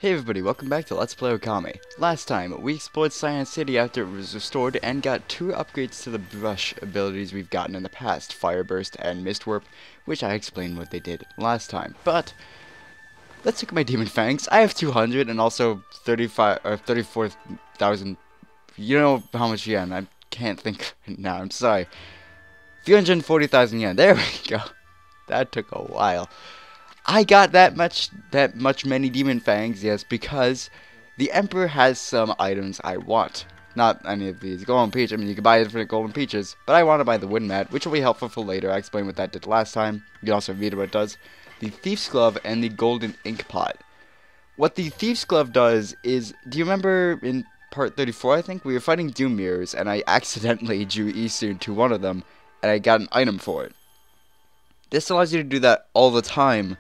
Hey everybody, welcome back to Let's Play Okami. Last time, we explored Sei'an City after it was restored and got 2 upgrades to the brush abilities we've gotten in the past, Fire Burst and Mist Warp, which I explained what they did last time. But, let's look at my Demon Fangs. I have 200 and also 34,000, you know how much yen, I can't think right now, I'm sorry. 340,000 yen, there we go. That took a while. I got that much many Demon Fangs, yes, because the Emperor has some items I want. Not any of these. Golden Peach, I mean, you can buy different Golden Peaches, but I want to buy the Wind Mat, which will be helpful for later. I explained what that did last time. You can also read what it does. The Thief's Glove and the Golden Ink Pot. What the Thief's Glove does is, do you remember in part 34, I think, we were fighting Doom Mirrors, and I accidentally drew Eastern to one of them, and I got an item for it. This allows you to do that all the time,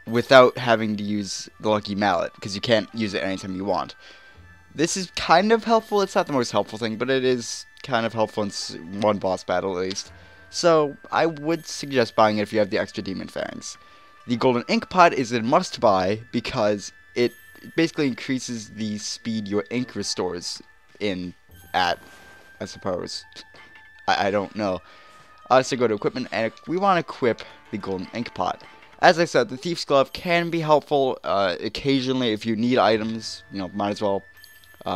without having to use the Lucky Mallet, because you can't use it anytime you want. This is kind of helpful. It's not the most helpful thing, but it is kind of helpful in one boss battle at least. So, I would suggest buying it if you have the extra Demon Fangs. The Golden Ink Pot is a must-buy, because it basically increases the speed your ink restores at, I suppose. I don't know. So go to Equipment, and we want to equip the Golden Ink Pot. As I said, the Thief's Glove can be helpful occasionally if you need items. You know, might as well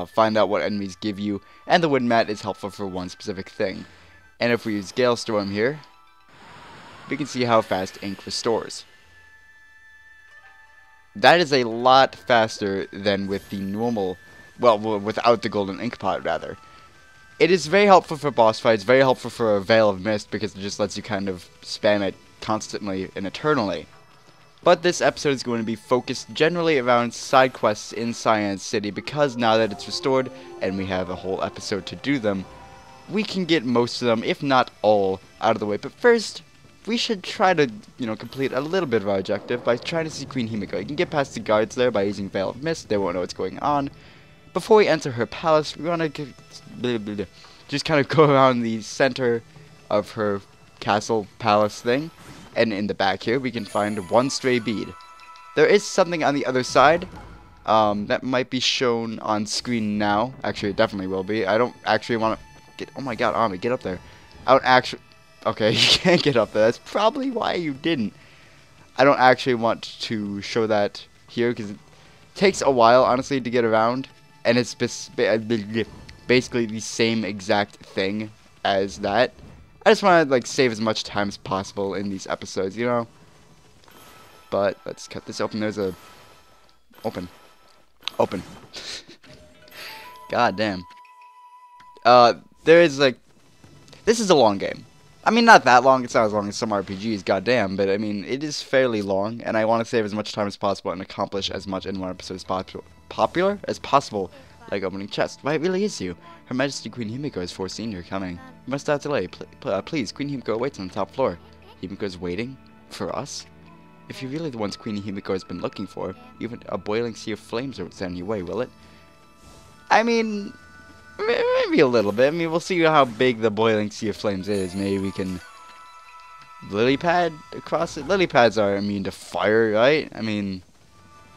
find out what enemies give you. And the Wind Mat is helpful for one specific thing. And if we use Gale Storm here, we can see how fast ink restores. That is a lot faster than with the normal, well, without the Golden Ink Pot, rather. It is very helpful for boss fights, very helpful for a Veil of Mist, because it just lets you kind of spam it constantly and eternally. But this episode is going to be focused generally around side quests in Sei'an City, because now that it's restored and we have a whole episode to do them, we can get most of them, if not all, out of the way. But first, we should try to, complete a little bit of our objective by trying to see Queen Himiko. You can get past the guards there by using Veil of Mist, they won't know what's going on. Before we enter her palace, we want to just kind of go around the center of her castle palace thing. And in the back here, we can find one stray bead. There is something on the other side that might be shown on screen now. Actually, it definitely will be. I don't actually want to get... Oh my god, Ami, get up there. I don't actually... Okay, you can't get up there. That's probably why you didn't. I don't actually want to show that here, because it takes a while, honestly, to get around. And it's basically the same exact thing as that. I just want to save as much time as possible in these episodes, you know. But let's cut this open. There's a open. God damn. There is this is a long game. I mean, not that long. It's not as long as some RPGs, goddamn. But I mean, it is fairly long, and I want to save as much time as possible and accomplish as much in one episode as possible. Like opening chest. Why, it really is you. Her Majesty Queen Himiko has foreseen your coming. You must not delay. Please, Queen Himiko awaits on the top floor. Himiko is waiting? For us? If you're really the ones Queen Himiko has been looking for, even a boiling sea of flames won't stand in your way, will it? I mean, maybe a little bit. I mean, we'll see how big the boiling sea of flames is. Maybe we can lily pad across it. Lily pads are immune to fire, right? I mean,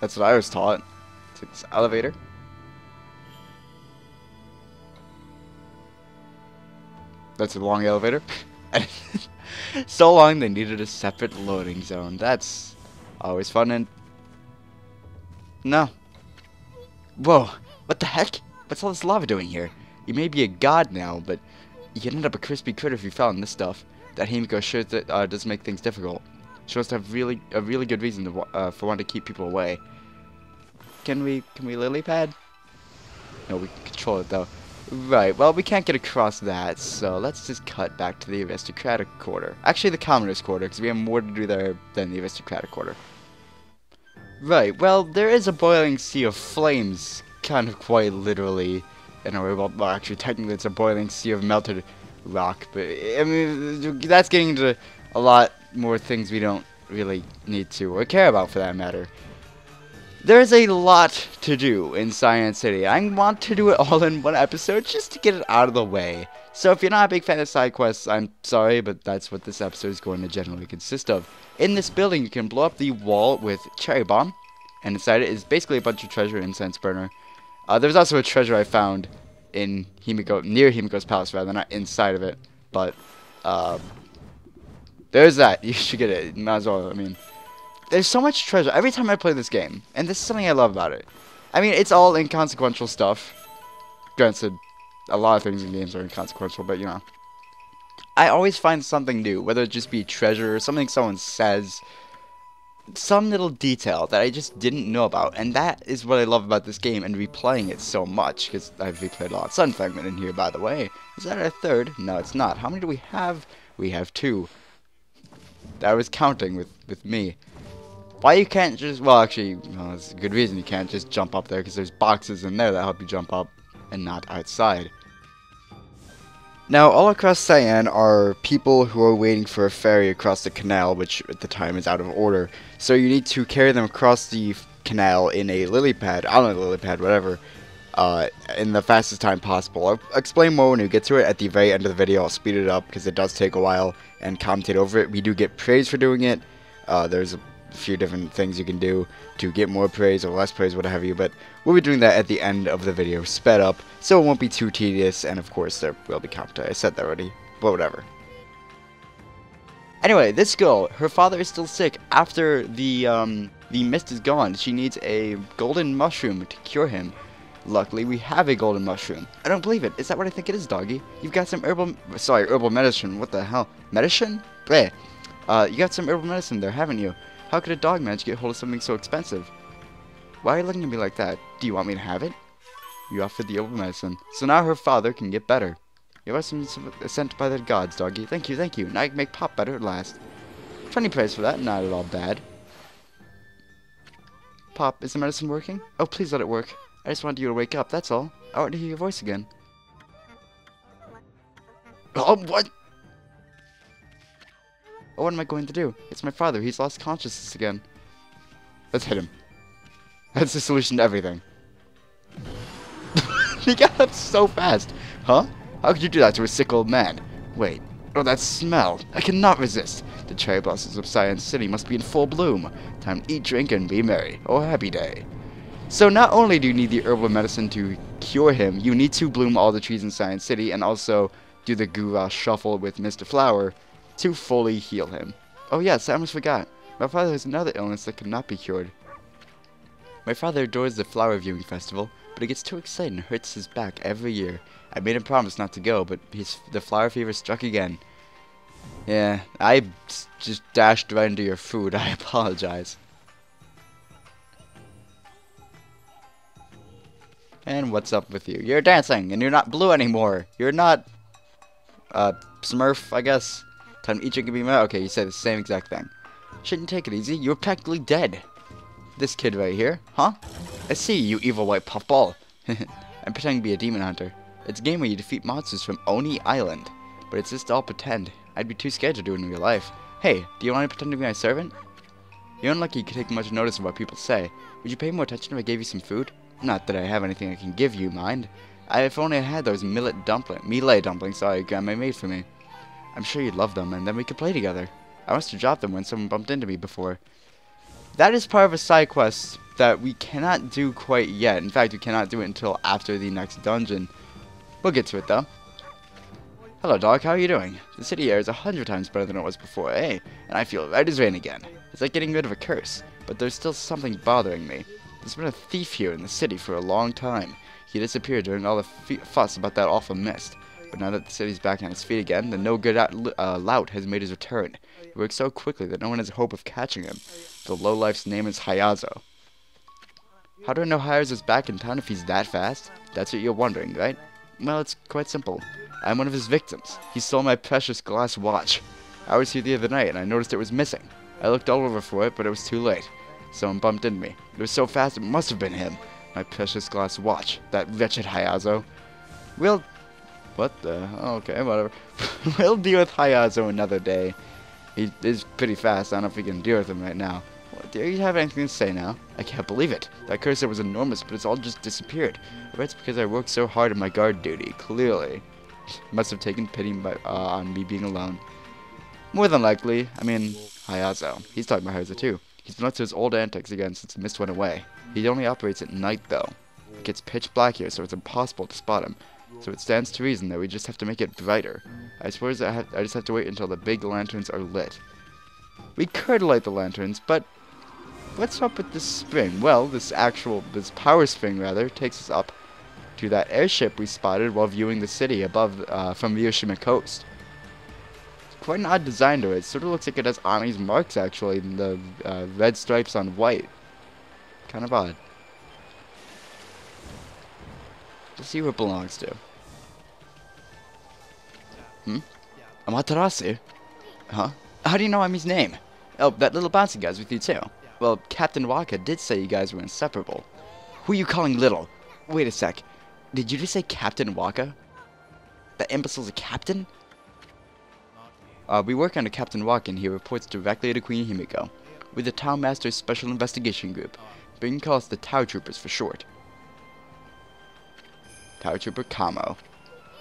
that's what I was taught. Take this elevator. That's a long elevator. So long they needed a separate loading zone. That's always fun and... No. Whoa. What the heck? What's all this lava doing here? You may be a god now, but you can end up a crispy critter if you fell in this stuff. That Himiko sure does make things difficult. She must have a really good reason to, for wanting to keep people away. Can we lily pad? No, we can control it though. Right, well, we can't get across that, so let's just cut back to the aristocratic quarter. Actually, the commoner's quarter, because we have more to do there than the aristocratic quarter. Right, well, there is a boiling sea of flames, kind of quite literally, in a way. Well, actually, technically, it's a boiling sea of melted rock, but, I mean, that's getting into a lot more things we don't really need to, or care about, for that matter. There's a lot to do in Sei'an City. I want to do it all in one episode just to get it out of the way. So if you're not a big fan of side quests, I'm sorry, but that's what this episode is going to generally consist of. In this building, you can blow up the wall with Cherry Bomb. and inside it is basically a bunch of treasure incense burner. There's also a treasure I found in near Himiko's palace, rather, not inside of it, but there's that. You should get it. Might as well. I mean, there's so much treasure every time I play this game, and this is something I love about it. I mean, it's all inconsequential stuff. Granted, a lot of things in games are inconsequential, but you know, I always find something new, whether it just be treasure or something someone says, some little detail that I just didn't know about, and that is what I love about this game and replaying it so much, because I've replayed a lot. Sun Fragment in here, by the way. Is that our third? No, it's not. How many do we have? We have 2. I was counting with me. Why you can't just, well, actually, well, there's a good reason you can't just jump up there, because there's boxes in there that help you jump up, and not outside. Now, all across Sei'an are people who are waiting for a ferry across the canal, which at the time is out of order. So you need to carry them across the canal in a lily pad, I don't know, lily pad, whatever, in the fastest time possible. I'll explain more when we get to it at the very end of the video. I'll speed it up because it does take a while and commentate over it. We do get praise for doing it. There's a few different things you can do to get more praise or less praise, what have you, but we'll be doing that at the end of the video, sped up, so it won't be too tedious, and of course there will be commentary. I said that already, but whatever. Anyway, this girl, her father is still sick. After the mist is gone, she needs a golden mushroom to cure him. Luckily, we have a golden mushroom. I don't believe it. Is that what I think it is, doggy? You've got some herbal medicine. What the hell? Medicine? Bleh. You got some herbal medicine there, haven't you? How could a dog manage to get hold of something so expensive? Why are you looking at me like that? Do you want me to have it? You offered the herbal medicine, so now her father can get better. You are sent by the gods, doggy. Thank you, thank you. Now I can make Pop better at last. 20 praise for that, not at all bad. Pop, is the medicine working? Oh, please let it work. I just wanted you to wake up, that's all. I want to hear your voice again. Oh, what? Oh, what am I going to do? It's my father. He's lost consciousness again. Let's hit him. That's the solution to everything. He got up so fast. Huh? How could you do that to a sick old man? Wait. Oh, that smell. I cannot resist. The cherry blossoms of Sei'an City must be in full bloom. Time to eat, drink, and be merry. Oh, happy day. So not only do you need the herbal medicine to cure him, you need to bloom all the trees in Sei'an City and also do the Gura shuffle with Mr. Flower to fully heal him. Oh yes, I almost forgot. My father has another illness that cannot be cured. My father adores the flower viewing festival, but he gets too excited and hurts his back every year. I made him promise not to go, but the flower fever struck again. Yeah, I just dashed right into your food. I apologize. And what's up with you? You're dancing, and you're not blue anymore. You're not, Smurf, I guess. Time to eat, drink, and be merry. Okay, you said the same exact thing. Shouldn't take it easy. You're practically dead. This kid right here, huh? I see you, evil white puffball. I'm pretending to be a demon hunter. It's a game where you defeat monsters from Oni Island, but it's just all pretend. I'd be too scared to do it in real life. Hey, do you want to pretend to be my servant? You're unlucky you can take much notice of what people say. Would you pay more attention if I gave you some food? Not that I have anything I can give you, mind. If only I had those mealy dumplings, sorry, Grandma made for me. I'm sure you'd love them, and then we could play together. I must have dropped them when someone bumped into me before. That is part of a side quest that we cannot do quite yet. In fact, we cannot do it until after the next dungeon. We'll get to it, though. Hello, dog. How are you doing? The city air is 100 times better than it was before, eh? And I feel right as rain again. It's like getting rid of a curse, but there's still something bothering me. There's been a thief here in the city for a long time. He disappeared during all the fuss about that awful mist. But now that the city's back on its feet again, the no-good lout has made his return. He works so quickly that no one has a hope of catching him. The lowlife's name is Hayazo. How do I know Hayazo's back in town if he's that fast? That's what you're wondering, right? Well, it's quite simple. I'm one of his victims. He stole my precious glass watch. I was here the other night and I noticed it was missing. I looked all over for it, but it was too late. Someone bumped into me. It was so fast it must have been him. My precious glass watch. That wretched Hayazo. What the? Oh, okay, whatever. We'll deal with Hayazo another day. He is pretty fast. I don't know if we can deal with him right now. What, do you have anything to say now? I can't believe it. That cursor was enormous, but it's all just disappeared. I bet it's because I worked so hard in my guard duty. Clearly. Must have taken pity on me being alone. More than likely. I mean, Hayazo. He's talking about Hayazo too. He's been up to his old antics again since the mist went away. He only operates at night, though. It gets pitch black here, so it's impossible to spot him. So it stands to reason that we just have to make it brighter. I suppose I just have to wait until the big lanterns are lit. We could light the lanterns, but what's up with this spring? Well, this power spring, rather, takes us up to that airship we spotted while viewing the city above from the Yoshima coast. It's quite an odd design to it. It sort of looks like it has Ami's marks, actually, and the red stripes on white. Kind of odd. Let's see who it belongs to. Amaterasu? Huh? How do you know Ami's name? Oh, that little bouncy guy's with you too. Well, Captain Waka did say you guys were inseparable. Who are you calling little? Wait a sec. Did you just say Captain Waka? That imbecile's a captain? We work under Captain Waka and he reports directly to Queen Himiko. We're the Town Master's Special Investigation Group, but you can call us the Tau Troopers for short. Tau Trooper Kamo.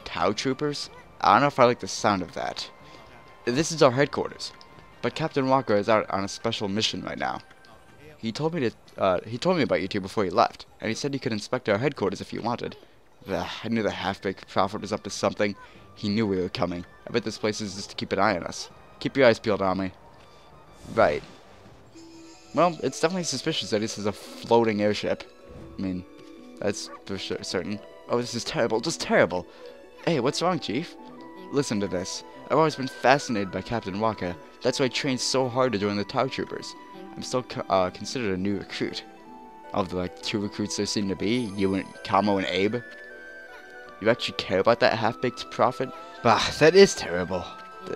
Tau Troopers? I don't know if I like the sound of that. This is our headquarters, but Captain Walker is out on a special mission right now. He told me about you two before he left, and he said you could inspect our headquarters if you wanted. I knew the half-baked prophet was up to something. He knew we were coming. I bet this place is just to keep an eye on us. Keep your eyes peeled on me. Right. Well, it's definitely suspicious that this is a floating airship. I mean, that's for sure certain. Oh, this is terrible, just terrible. Hey, what's wrong, Chief? Listen to this. I've always been fascinated by Captain Waka. That's why I trained so hard to join the Tau Troopers. I'm still considered a new recruit. Of the, like, 2 recruits there seem to be, you and Kamo and Abe. You actually care about that half-baked prophet? Bah, that is terrible.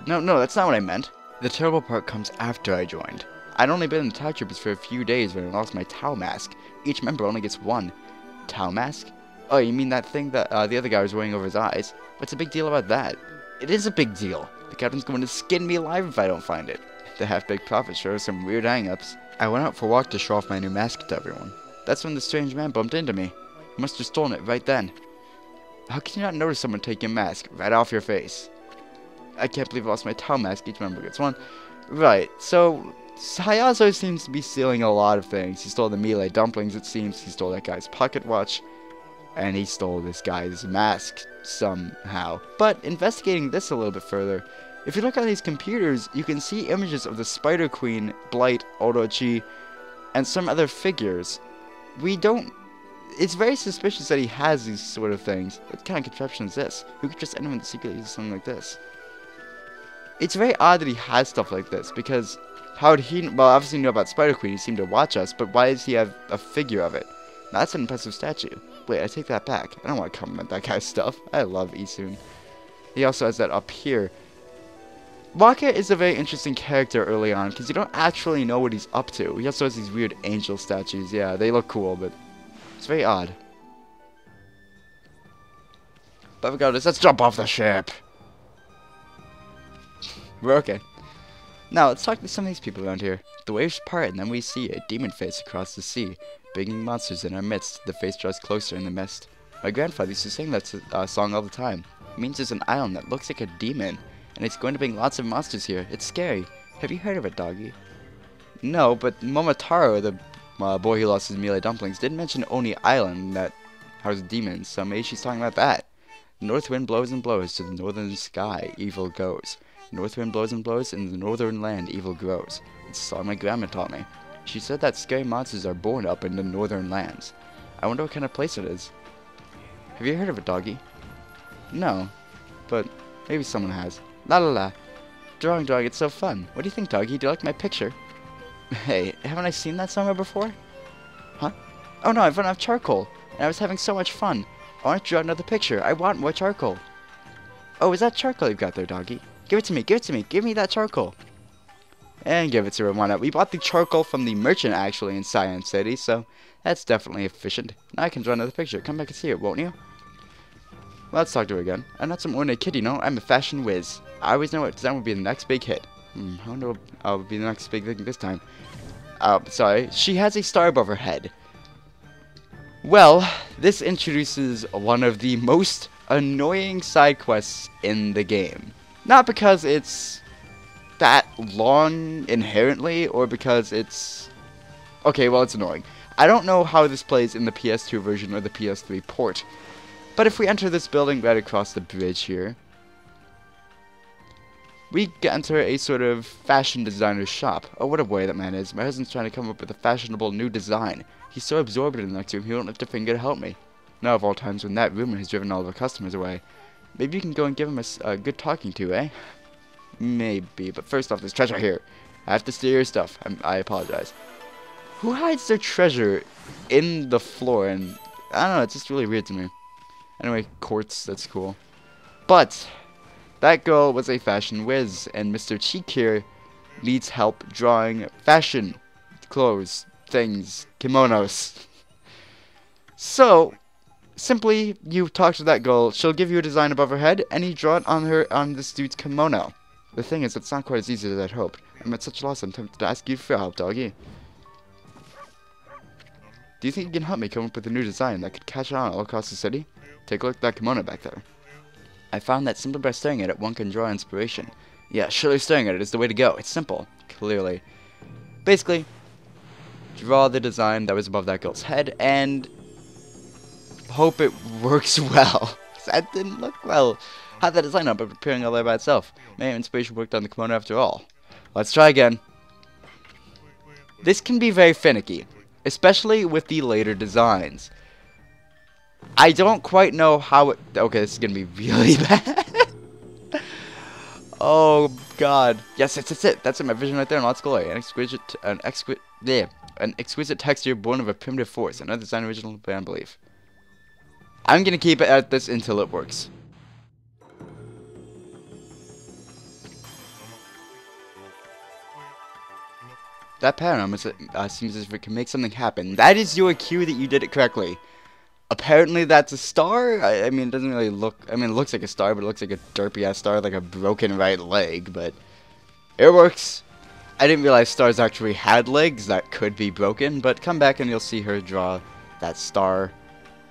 No, that's not what I meant. The terrible part comes after I joined. I'd only been in the Tau Troopers for a few days when I lost my Tau mask. Each member only gets one. Tau mask? Oh, you mean that thing that the other guy was wearing over his eyes? What's the big deal about that? It is a big deal. The captain's going to skin me alive if I don't find it. The half-baked prophet shows some weird hang-ups. I went out for a walk to show off my new mask to everyone. That's when the strange man bumped into me. He must have stolen it right then. How can you not notice someone take your mask right off your face? I can't believe I lost my Tau mask. Each member gets one. Right, so Hayazo seems to be stealing a lot of things. He stole the melee dumplings, it seems. He stole that guy's pocket watch. And he stole this guy's mask somehow. But investigating this a little bit further, if you look on these computers, you can see images of the Spider Queen, Blight, Orochi, and some other figures. It's very suspicious that he has these sort of things. What kind of contraption is this? Who could trust anyone to secretly use something like this? It's very odd that he has stuff like this, because how would he, well, obviously know about Spider Queen, he seemed to watch us, but why does he have a figure of it? Now, that's an impressive statue. Wait, I take that back. I don't want to compliment that guy's stuff. I love Isun. He also has that up here. Waka is a very interesting character early on, because you don't actually know what he's up to. He also has these weird angel statues. Yeah, they look cool, but it's very odd. But regardless, let's jump off the ship. We're okay. Now, let's talk to some of these people around here. The waves part, and then we see a demon face across the sea, bringing monsters in our midst. The face draws closer in the mist. My grandfather used to sing that song all the time. It means there's an island that looks like a demon, and it's going to bring lots of monsters here. It's scary. Have you heard of it, doggy? No, but Momotaro, the boy who lost his melee dumplings, did mention Oni Island that houses demons, so maybe she's talking about that. North wind blows and blows, to the northern sky evil goes. North wind blows and blows, in the northern land evil grows. It's a song my grandma taught me. She said that scary monsters are born up in the northern lands. I wonder what kind of place it is. Have you heard of it, doggy? No, but maybe someone has. La la la. Drawing, it's so fun. What do you think, doggy? Do you like my picture? Hey, haven't I seen that somewhere before? Huh? Oh no, I've run out of charcoal, and I was having so much fun. I want to draw another picture. I want more charcoal. Oh, is that charcoal you've got there, doggy? Give it to me, give me that charcoal. And give it to her, why not? We bought the charcoal from the merchant, actually, in Sei'an City, so that's definitely efficient. Now I can draw another picture. Come back and see it, won't you? Well, let's talk to her again. I'm not some ordinary kid, you know. I'm a fashion whiz. I always know what design will be the next big hit. I wonder what will be the next big thing this time. Sorry. She has a star above her head. Well, this introduces one of the most annoying side quests in the game. Not because it's that long inherently, or because it's Okay, well, it's annoying. I don't know how this plays in the PS2 version or the PS3 port. But if we enter this building right across the bridge here, we enter a sort of fashion designer's shop. Oh, what a boy that man is. My husband's trying to come up with a fashionable new design. He's so absorbed in the next room, he won't lift a finger to help me. Now of all times when that rumor has driven all of our customers away. Maybe you can go and give him a good talking to, eh? Maybe, but first off, there's treasure here. I have to steal your stuff. I apologize. Who hides their treasure in the floor? And I don't know, it's just really weird to me. Anyway, quartz, that's cool. But that girl was a fashion whiz, and Mr. Cheek here needs help drawing fashion, clothes, things, kimonos. So, simply, you talk to that girl, she'll give you a design above her head, and you draw it on this dude's kimono. The thing is, it's not quite as easy as I'd hoped. I'm at such a loss, I'm tempted to ask you for help, doggy. Do you think you can help me come up with a new design that could catch on all across the city? Take a look at that kimono back there. I found that simply by staring at it, one can draw inspiration. Yeah, surely staring at it is the way to go. It's simple, clearly. Basically, draw the design that was above that girl's head, and hope it works well. That didn't look well. Had that design up, but appearing all there by itself. Maybe inspiration worked on the kimono after all. Let's try again. This can be very finicky, especially with the later designs. I don't quite know how it... Okay, this is going to be really bad. Oh, God. Yes, that's it. That's it. My vision right there in lots of glory. An exquisite texture born of a primitive force. Another design original beyond belief. I'm going to keep it at this until it works. That pattern seems as if it can make something happen. That is your cue that you did it correctly. Apparently that's a star. I mean, it doesn't really look... I mean, it looks like a star, but it looks like a derpy-ass star, like a broken right leg, but it works. I didn't realize stars actually had legs that could be broken, but come back and you'll see her draw that star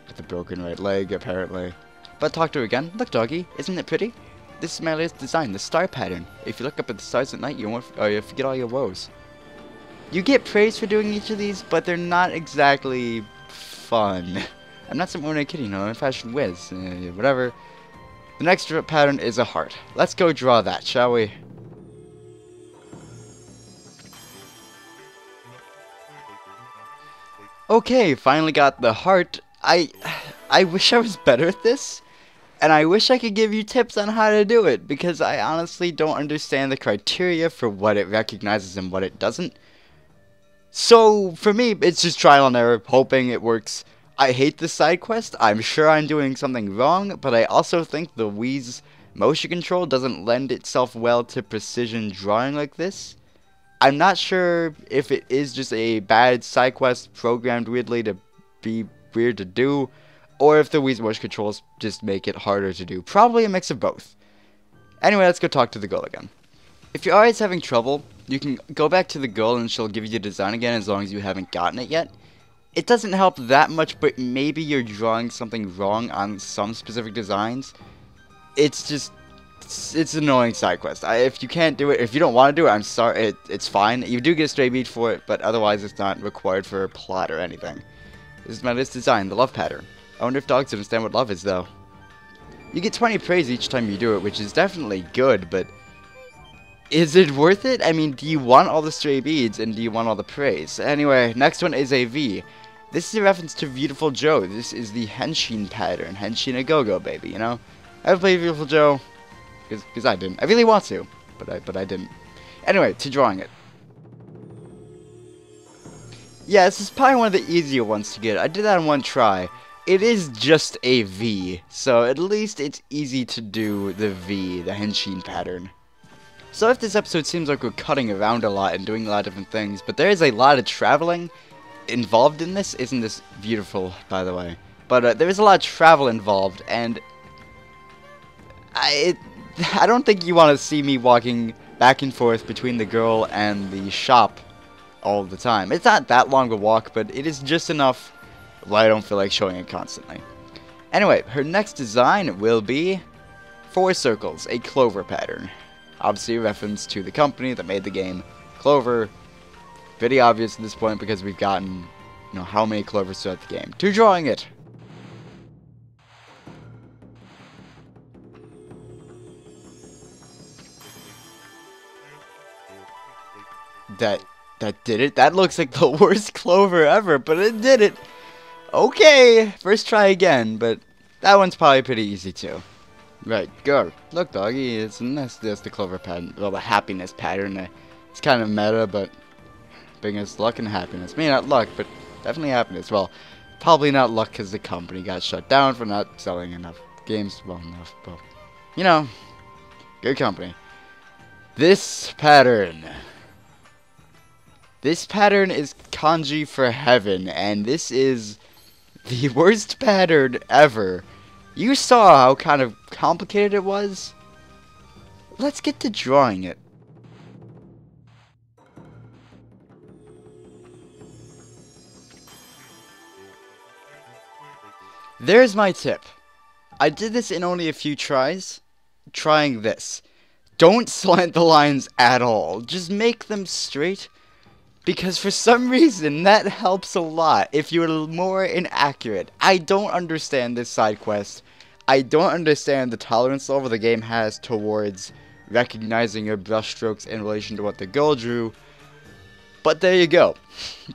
with a broken right leg, apparently. But talk to her again. Look, doggy, isn't it pretty? This is my latest design, the star pattern. If you look up at the stars at night, you forget all your woes. You get praise for doing each of these, but they're not exactly fun. I'm not some ordinary kid, you know, I'm a fashion whiz, whatever. The next pattern is a heart. Let's go draw that, shall we? Okay, finally got the heart. I wish I was better at this, and I wish I could give you tips on how to do it, because I honestly don't understand the criteria for what it recognizes and what it doesn't. So, for me, it's just trial and error, hoping it works. I hate the side quest. I'm sure I'm doing something wrong, but I also think the Wii's motion control doesn't lend itself well to precision drawing like this. I'm not sure if it is just a bad side quest programmed weirdly to be weird to do, or if the Wii's motion controls just make it harder to do. Probably a mix of both. Anyway, let's go talk to the girl again. If you're always having trouble, you can go back to the girl and she'll give you the design again as long as you haven't gotten it yet. It doesn't help that much, but maybe you're drawing something wrong on some specific designs. It's just, it's an annoying side quest. If you can't do it, if you don't want to do it, I'm sorry, it's fine. You do get a stray bead for it, but otherwise it's not required for a plot or anything. This is my latest design, the love pattern. I wonder if dogs understand what love is, though. You get 20 praise each time you do it, which is definitely good, but is it worth it? I mean, do you want all the stray beads, and do you want all the praise? Anyway, next one is a V. This is a reference to Beautiful Joe. This is the Henshin pattern. Henshin a go-go, baby, you know? I haven't played Beautiful Joe, because I didn't. I really want to, but I didn't. Anyway, to drawing it. Yeah, this is probably one of the easier ones to get. I did that in one try. It is just a V, so at least it's easy to do the V, the Henshin pattern. So if this episode seems like we're cutting around a lot and doing a lot of different things, but there is a lot of traveling involved in this. Isn't this beautiful, by the way? But there is a lot of travel involved, and I don't think you want to see me walking back and forth between the girl and the shop all the time. It's not that long a walk, but it is just enough where I don't feel like showing it constantly. Anyway, her next design will be 4 circles, a clover pattern. Obviously a reference to the company that made the game, Clover. Pretty obvious at this point because we've gotten, how many clovers throughout the game. To drawing it. That did it. That looks like the worst clover ever, but it did it. Okay, first try again, but that one's probably pretty easy too. Right, go. Look, doggy, that's the clover pattern, well, the happiness pattern. It's kind of meta, but bring us luck and happiness. Maybe not luck, but definitely happiness. Well, probably not luck because the company got shut down for not selling enough games well enough, but, good company. This pattern is kanji for heaven, and this is the worst pattern ever. You saw how kind of complicated it was. Let's get to drawing it. There's my tip. I did this in only a few tries. Trying this. Don't slant the lines at all. Just make them straight. Because for some reason, that helps a lot if you're more inaccurate. I don't understand this side quest. I don't understand the tolerance level the game has towards recognizing your brushstrokes in relation to what the girl drew. But there you go.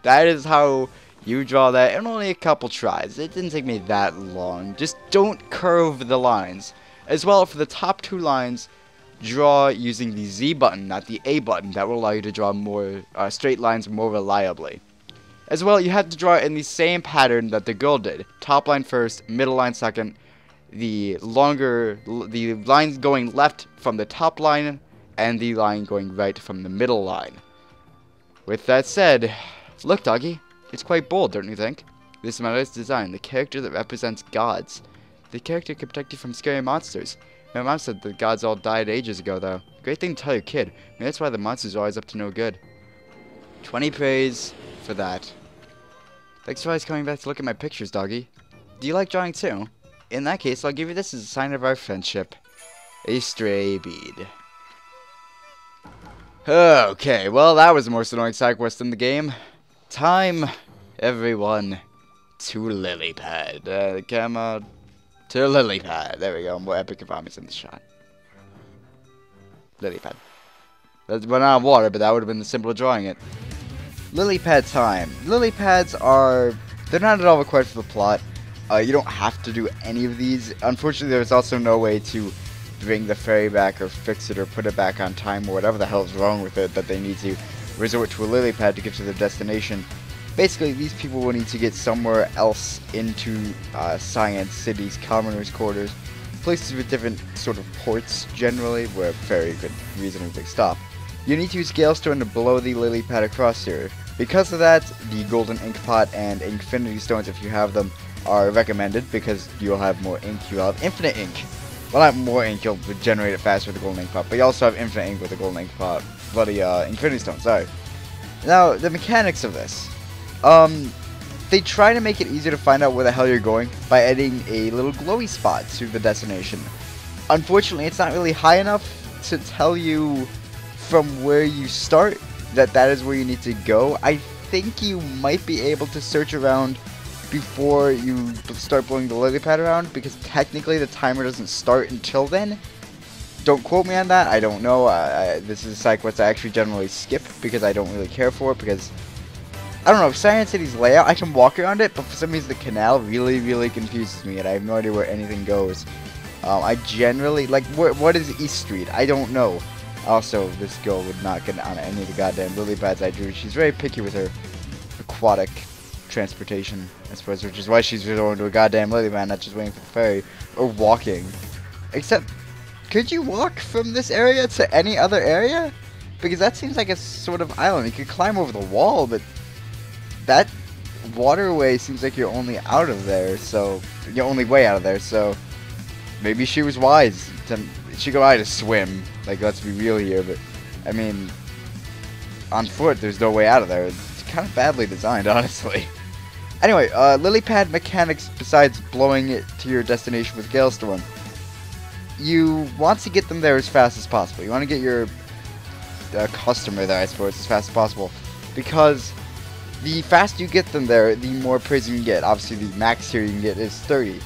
That is how you draw that in only a couple tries. It didn't take me that long. Just don't curve the lines. As well, for the top two lines, draw using the Z button, not the A button. That will allow you to draw more straight lines more reliably. As well, you have to draw in the same pattern that the girl did. Top line first, middle line second. The lines going left from the top line, and the line going right from the middle line. With that said, look, doggy, it's quite bold, don't you think? This Amaterasu design, the character that represents gods. The character can protect you from scary monsters. My mom said the gods all died ages ago, though. Great thing to tell your kid. Maybe that's why the monsters are always up to no good. 20 praise for that. Thanks for always coming back to look at my pictures, doggy. Do you like drawing too? In that case, I'll give you this as a sign of our friendship. A stray bead. Okay, well, that was the most annoying side quest in the game. Time, everyone, to Lilypad. The camera to Lilypad. There we go. More epic environments in the shot. Lilypad. That went out of water, but that would have been the simpler drawing it. Lilypad time. Lilypads are... they're not at all required for the plot. You don't have to do any of these. Unfortunately, there's also no way to bring the ferry back or fix it or put it back on time or whatever the hell is wrong with it that they need to resort to a Lilypad to get to their destination. Basically, these people will need to get somewhere else into Sei'an City's commoners' quarters, places with different sort of ports generally where a ferry could reasonably stop. You need to use Galestone to blow the Lilypad across here. Because of that, the Golden Ink Pot and Infinity Stones, if you have them, are recommended because you'll have more ink. You'll have infinite ink. Well, not more ink, you'll generate it faster with the Golden Ink Pot, but you also have infinite ink with the Golden Ink Pot. Bloody Infinity Stone, sorry. Now, the mechanics of this. They try to make it easier to find out where the hell you're going by adding a little glowy spot to the destination. Unfortunately, it's not really high enough to tell you from where you start that is where you need to go. I think you might be able to search around before you start blowing the Lilypad around, because technically the timer doesn't start until then. Don't quote me on that, I don't know. This is a side quest I actually generally skip because I don't really care for it, because I don't know, Sei'an City's layout, I can walk around it, but for some reason the canal really confuses me and I have no idea where anything goes. I generally, like, what is East Street? I don't know. Also, this girl would not get on any of the goddamn Lilypads I drew. She's very picky with her aquatic transportation, I suppose, which is why she's going to a goddamn Lilybad, not just waiting for the ferry, or walking. Except, could you walk from this area to any other area? Because that seems like a sort of island. You could climb over the wall, but that waterway seems like you're only out of there, so your only way out of there, so maybe she was wise. She could to swim, like, let's be real here, but I mean, on foot there's no way out of there. It's kind of badly designed, honestly. Anyway, Lilypad mechanics besides blowing it to your destination with Galestorm. You want to get them there as fast as possible. You want to get your customer there, I suppose, as fast as possible. because the faster you get them there, the more praise you can get. Obviously, the max here you can get is 30.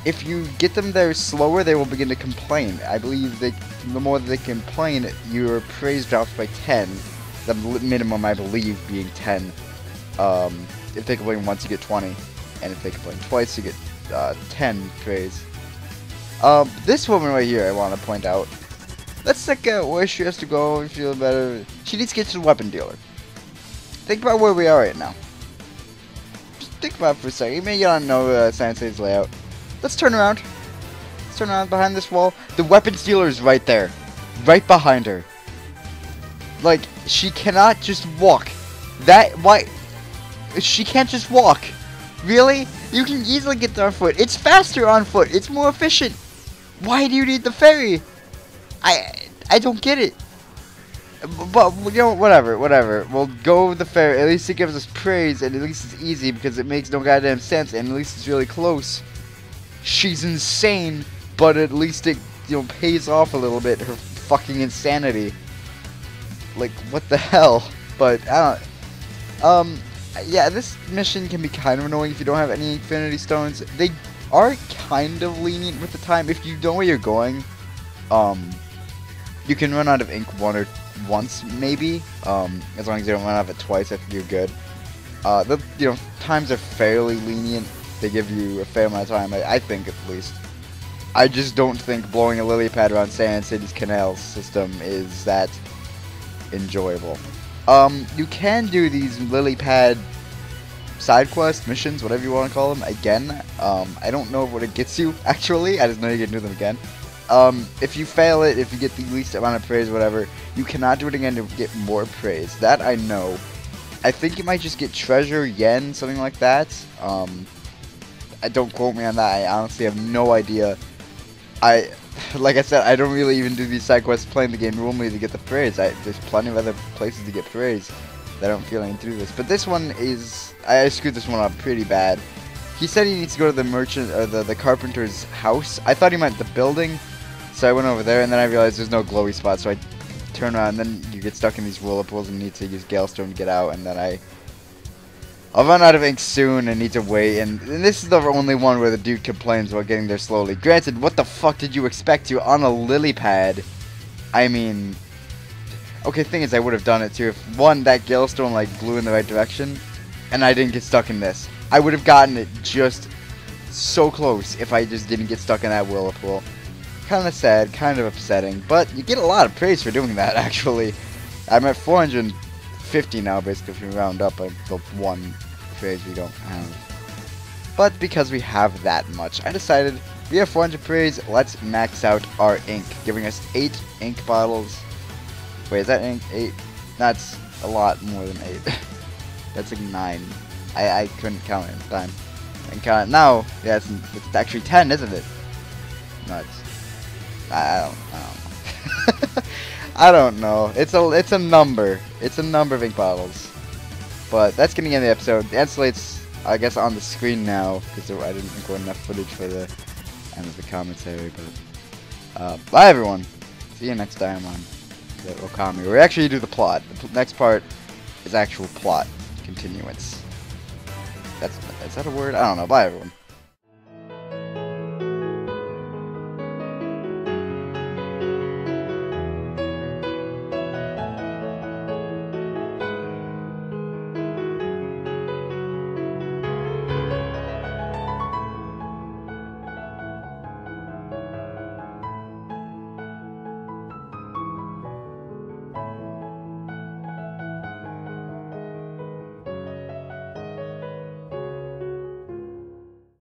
If you get them there slower, they will begin to complain. I believe the more that they complain, your praise drops by 10. The minimum, I believe, being 10. If they complain once, you get 20. And if they complain twice, you get 10 praise. This woman right here, I want to point out. Let's check out where she has to go and feel better. She needs to get to the weapon dealer. Think about where we are right now. Just think about it for a second. You may not know Sei'an City's layout. Let's turn around. Let's turn around behind this wall. The weapons dealer is right there. Right behind her. Like, she cannot just walk. Why? She can't just walk. Really? You can easily get there on foot. It's faster on foot. It's more efficient. Why do you need the ferry? I don't get it. But, you know, whatever. We'll go with the ferry. At least it gives us praise, and at least it's easy because it makes no goddamn sense, and at least it's really close. She's insane, but at least it, you know, pays off a little bit, her fucking insanity. Like, what the hell? But, I don't... yeah, this mission can be kind of annoying if you don't have any Infinity Stones. They are kind of lenient with the time. If you know where you're going, you can run out of ink once, maybe. As long as you don't run out of it twice, I think you're good. The, you know, times are fairly lenient. They give you a fair amount of time, I think, at least. I just don't think blowing a lily pad around Sei'an City's canal system is that enjoyable. You can do these lily pad side quest missions, whatever you want to call them, again. I don't know what it gets you, actually. I just know you can do them again. If you fail it, if you get the least amount of praise, whatever, you cannot do it again to get more praise. That I know. I think you might just get treasure, yen, something like that. Don't quote me on that. I honestly have no idea. Like I said, I don't really even do these side quests playing the game normally to get the praise. There's plenty of other places to get praise that I don't feel I can do this. But this one is... I screwed this one up pretty bad. He said he needs to go to the merchant, or the carpenter's house. I thought he meant the building, so I went over there, and then I realized there's no glowy spot, so I turn around, and then you get stuck in these whirlpools and need to use Galestone to get out, and then I'll run out of ink soon and need to wait, and this is the only one where the dude complains about getting there slowly. Granted, what the fuck did you expect? You're on a lily pad. I mean... Okay, thing is, I would have done it too if, one, that Galestone, like, blew in the right direction, and I didn't get stuck in this. I would have gotten it just so close if I just didn't get stuck in that whirlpool. Kind of sad, kind of upsetting, but you get a lot of praise for doing that, actually. I'm at 450 now, basically, if we round up the one praise we don't have. But because we have that much, I decided we have 400 praise, let's max out our ink, giving us 8 ink bottles. Wait, is that ink? 8? That's a lot more than 8. That's like 9. I couldn't count it in time. I can count it now. Yeah, it's actually 10, isn't it? No, I don't know. I don't know. It's a number. It's a number of ink bottles. But that's gonna end the episode. The end slate's, I guess, on the screen now because I didn't record enough footage for the end of the commentary. But bye everyone. See you next time on the Okami. We actually do the plot. The next part is actual plot continuance. Is that a word? I don't know. Bye everyone.